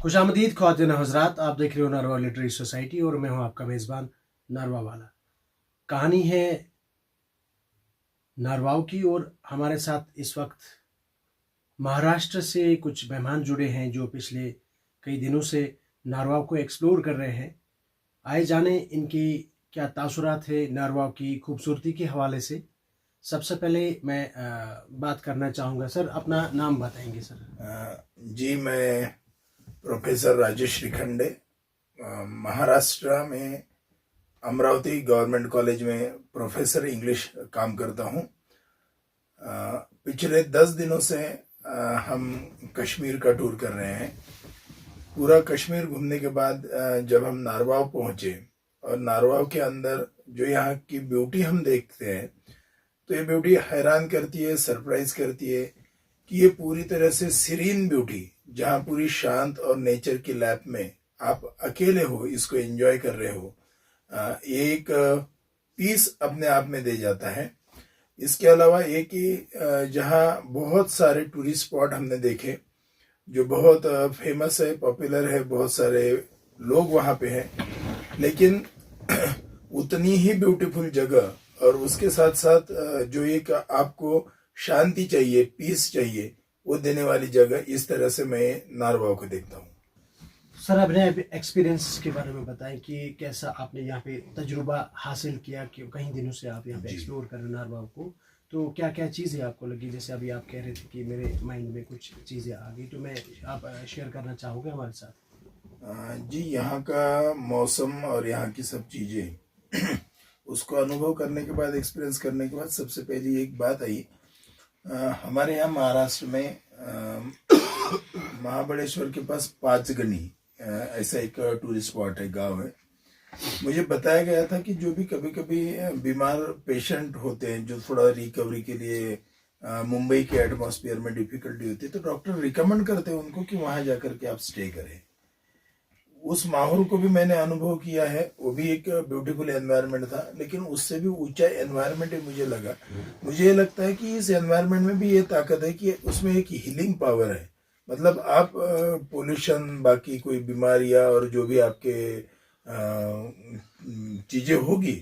खुशामदीद ख्वातीन हजरात, आप देख रहे हो नरवा लिटरेरी सोसाइटी और मैं हूं आपका मेज़बान नरवा वाला। कहानी है नरवाओं की और हमारे साथ इस वक्त महाराष्ट्र से कुछ मेहमान जुड़े हैं जो पिछले कई दिनों से नरवाओं को एक्सप्लोर कर रहे हैं। आए जाने इनकी क्या तासुरात है नरवाओं की खूबसूरती के हवाले से। सबसे पहले मैं बात करना चाहूँगा, सर अपना नाम बताएंगे सर? जी, मैं प्रोफेसर राजेश श्रीखंडे महाराष्ट्र में अमरावती गवर्नमेंट कॉलेज में प्रोफेसर इंग्लिश काम करता हूँ। पिछले 10 दिनों से हम कश्मीर का टूर कर रहे हैं। पूरा कश्मीर घूमने के बाद जब हम नारवाव पहुँचे और नारवाव के अंदर जो यहाँ की ब्यूटी हम देखते हैं, तो ये ब्यूटी हैरान करती है, सरप्राइज करती है कि ये पूरी तरह से सीरीन ब्यूटी, जहाँ पूरी शांत और नेचर की लैप में आप अकेले हो, इसको एंजॉय कर रहे हो, ये एक पीस अपने आप में दे जाता है। इसके अलावा एक ही जहाँ बहुत सारे टूरिस्ट स्पॉट हमने देखे जो बहुत फेमस है, पॉपुलर है, बहुत सारे लोग वहाँ पे हैं, लेकिन उतनी ही ब्यूटीफुल जगह और उसके साथ साथ जो एक आपको शांति चाहिए, पीस चाहिए, वो देने वाली जगह, इस तरह से मैं नारवाव को देखता हूँ। सर अपने एक्सपीरियंस के बारे में बताएं कि कैसा आपने यहाँ पे तजुर्बा हासिल किया कि कई दिनों से आप यहाँ पे एक्सप्लोर कर रहे हैं नारवाव को, तो क्या क्या चीज़ें आपको लगी? जैसे अभी आप कह रहे थे कि मेरे माइंड में कुछ चीज़ें आ गई, तो मैं आप शेयर करना चाहोगे हमारे साथ? जी, यहाँ का मौसम और यहाँ की सब चीज़ें उसको अनुभव करने के बाद, एक्सपीरियंस करने के बाद सबसे पहली एक बात आई, हमारे यहाँ महाराष्ट्र में महाबलेश्वर के पास पांचगनी ऐसा एक टूरिस्ट स्पॉट है, गांव है। मुझे बताया गया था कि जो भी कभी कभी बीमार पेशेंट होते हैं, जो थोड़ा रिकवरी के लिए मुंबई के एटमॉस्फेयर में डिफिकल्टी होती है, तो डॉक्टर रिकमेंड करते हैं उनको कि वहां जाकर के आप स्टे करें। उस माहौल को भी मैंने अनुभव किया है, वो भी एक ब्यूटीफुल एनवायरनमेंट था, लेकिन उससे भी ऊंचा एनवायरनमेंट मुझे लगा। मुझे ये लगता है कि इस एनवायरनमेंट में भी ये ताकत है कि उसमें एक हीलिंग पावर है। मतलब आप पोल्यूशन, बाकी कोई बीमारियां और जो भी आपके चीजें होगी,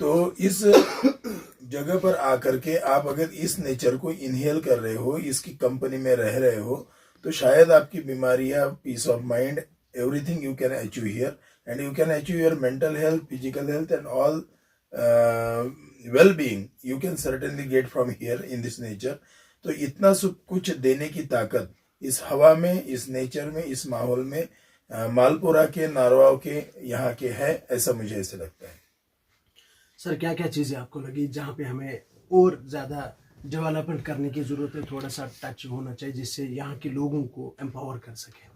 तो इस जगह पर आकर के आप अगर इस नेचर को इनहेल कर रहे हो, इसकी कंपनी में रह रहे हो, तो शायद आपकी बीमारियां, peace of mind, everything you can achieve here, and you can achieve your mental health, physical health, and all well-being you can certainly get from here in this nature. तो इतना सब कुछ देने की ताकत इस हवा में, इस नेचर में, इस माहौल में मालपुरा के, नारवाव के, यहाँ के है, ऐसा मुझे ऐसे लगता है। सर क्या क्या चीज़ें आपको लगी जहाँ पे हमें और ज़्यादा डेवलपमेंट करने की ज़रूरत है, थोड़ा सा टच होना चाहिए जिससे यहाँ के लोगों को एम्पावर कर सके?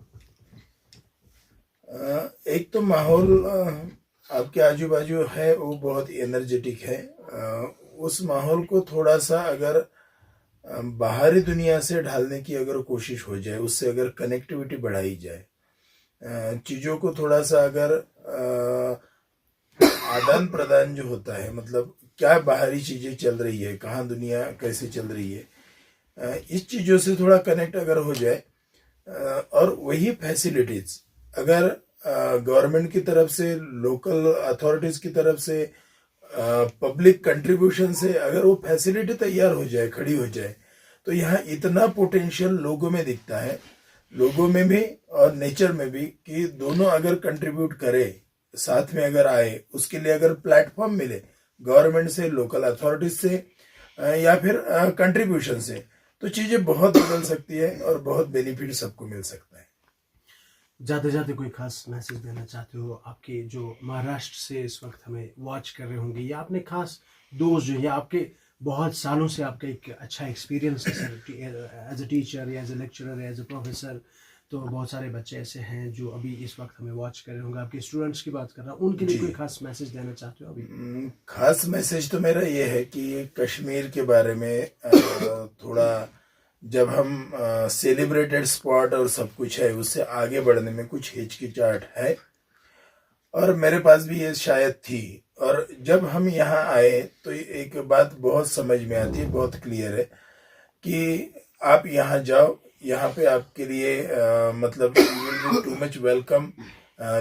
एक तो माहौल आपके आजू बाजू है वो बहुत एनर्जेटिक है। उस माहौल को थोड़ा सा अगर बाहरी दुनिया से ढालने की अगर कोशिश हो जाए, उससे अगर कनेक्टिविटी बढ़ाई जाए, चीज़ों को थोड़ा सा अगर आदान प्रदान जो होता है, मतलब क्या बाहरी चीज़ें चल रही है, कहाँ दुनिया कैसे चल रही है, इस चीज़ों से थोड़ा कनेक्ट अगर हो जाए, और वही फैसिलिटीज अगर गवर्नमेंट की तरफ से, लोकल अथॉरिटीज की तरफ से, पब्लिक कंट्रीब्यूशन से अगर वो फैसिलिटी तैयार हो जाए, खड़ी हो जाए, तो यहाँ इतना पोटेंशियल लोगों में दिखता है, लोगों में भी और नेचर में भी, कि दोनों अगर कंट्रीब्यूट करे, साथ में अगर आए, उसके लिए अगर प्लेटफॉर्म मिले गवर्नमेंट से, लोकल अथॉरिटीज से, या फिर कंट्रीब्यूशन से, तो चीज़ें बहुत बदल सकती है और बहुत बेनिफिट सबको मिल सकता है। जाते जाते कोई खास मैसेज देना चाहते हो आपके जो महाराष्ट्र से इस वक्त हमें वॉच कर रहे होंगे, या आपने खास दोस्त जो, या आपके बहुत सालों से आपका एक अच्छा एक्सपीरियंस है सर एज अ टीचर या एज अ लेक्चरर या एज अ प्रोफेसर, तो बहुत सारे बच्चे ऐसे हैं जो अभी इस वक्त हमें वॉच कर रहे होंगे, आपके स्टूडेंट्स की बात कर रहा हूँ, उनके लिए कोई खास मैसेज देना चाहते हो अभी? खास मैसेज तो मेरा ये है कि कश्मीर के बारे में थोड़ा, जब हम सेलिब्रेटेड स्पॉट और सब कुछ है, उससे आगे बढ़ने में कुछ हिचकिचाहट है, और मेरे पास भी ये शायद थी। और जब हम यहाँ आए तो एक बात बहुत समझ में आती है, बहुत क्लियर है कि आप यहाँ जाओ, यहाँ पे आपके लिए मतलब टू मच वेलकम।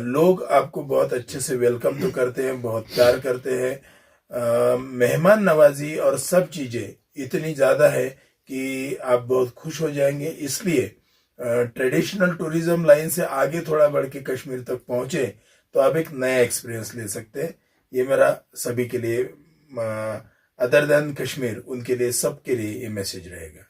लोग आपको बहुत अच्छे से वेलकम तो करते हैं, बहुत प्यार करते हैं। मेहमान नवाजी और सब चीजें इतनी ज्यादा है कि आप बहुत खुश हो जाएंगे। इसलिए ट्रेडिशनल टूरिज्म लाइन से आगे थोड़ा बढ़ के कश्मीर तक पहुंचे तो आप एक नया एक्सपीरियंस ले सकते हैं। ये मेरा सभी के लिए, अदर देन कश्मीर, उनके लिए, सबके लिए ये मैसेज रहेगा।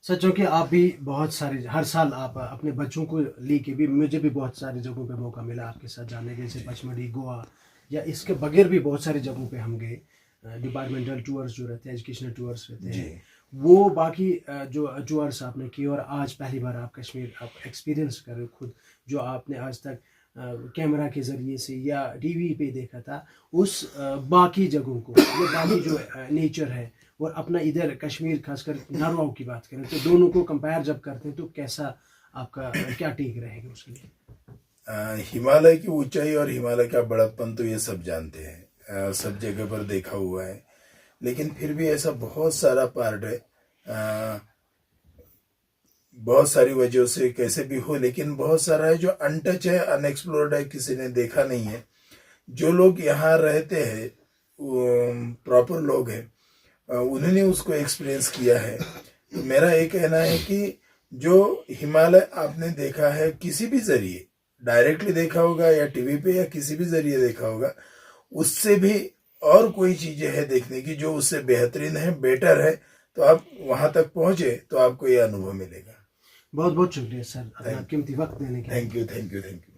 सच हो कि आप भी बहुत सारे, हर साल आप अपने बच्चों को लेके भी, मुझे भी बहुत सारी जगहों पे मौका मिला आपके साथ जाने के, जैसे पचमढ़ी, गोवा, या इसके बगैर भी बहुत सारी जगहों पे हम गए। डिपार्टमेंटल टूर्स जो रहते हैं, एजुकेशनल टूर्स रहते हैं, वो बाकी जो टूर्स आपने किए, और आज पहली बार आप कश्मीर आप एक्सपीरियंस कर रहे हो खुद, जो आपने आज तक कैमरा के ज़रिए से या टीवी पे देखा था, उस बाकी जगहों को, ये बाकी जो नेचर है, और अपना इधर कश्मीर, खासकर नारवाव की बात करें, तो दोनों को कंपेयर जब करते हैं तो कैसा आपका क्या टेक रहेगा उसके लिए? हिमालय की ऊंचाई और हिमालय का बड़प्पन तो ये सब जानते हैं, सब जगह पर देखा हुआ है, लेकिन फिर भी ऐसा बहुत सारा पार्ट है, बहुत सारी वजहों से कैसे भी हो, लेकिन बहुत सारा है जो अनटच है, अनएक्सप्लोर्ड है, किसी ने देखा नहीं है। जो लोग यहाँ रहते हैं, प्रॉपर लोग हैं, उन्होंने उसको एक्सपीरियंस किया है। तो मेरा ये कहना है कि जो हिमालय आपने देखा है किसी भी जरिए, डायरेक्टली देखा होगा या टीवी पे या किसी भी जरिए देखा होगा, उससे भी और कोई चीजें हैं देखने की जो उससे बेहतरीन है, बेटर है, तो आप वहां तक पहुंचे तो आपको ये अनुभव मिलेगा। बहुत बहुत शुक्रिया सर, अपना कीमती वक्त देने के लिए। Thank you, thank you, thank you.